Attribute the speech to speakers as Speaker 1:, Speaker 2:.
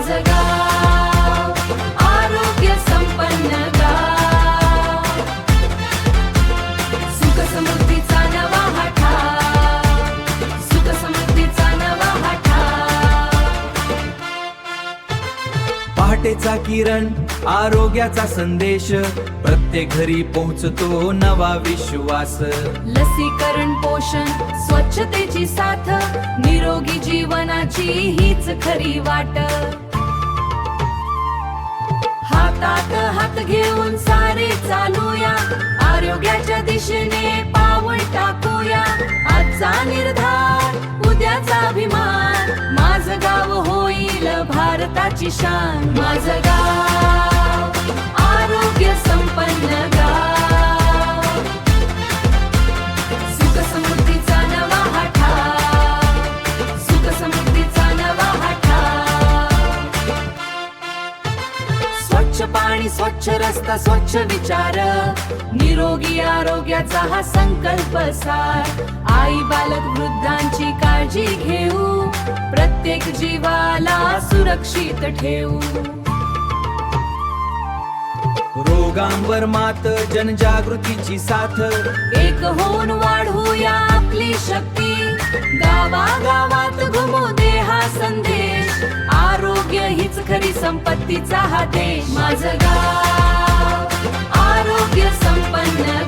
Speaker 1: माझं गाव आरोग्य संपन्न गाव, सुख समृद्धीचा नवा हा ठाव, सुख समृद्धीचा नवा हा ठाव.
Speaker 2: पहाटेचा किरण आरोग्याचा संदेश, प्रत्येक घरी पोहोचतो नवा विश्वास.
Speaker 1: लसीकरण पोषण स्वच्छतेची साथ, निरोगी जीवनाची हीच खरी वाट. हातात हात घेऊन सारे चालूया, आरोग्याच्या दिशेने पाऊल टाकूया. आजचा निर्धार उद्याचा अभिमान, माझं गाव होईल भारताची शान. माझं गाव आरोग्य संपन्न गाव, सुख समृद्धीचा नवा हा ठाव, सुख समृद्धीचा नवा हा ठाव. स्वच्छ पाणी स्वच्छ रस्ता स्वच्छ विचार, निरोगी आरोग्याचा हा संकल्प सार. आई बालक वृद्धांची काळजी घेऊ, प्रत्येक जीवाला सुरक्षित ठेवू.
Speaker 2: रोगांवर मात जनजागृतीची साथ,
Speaker 1: एक होऊन वाढवूया आपली शक्ती. गावागावात घुमू दे हा संदेश, आरोग्य हीच खरी संपत्तीचा हा देश. माझं गाव आरोग्य संपन्न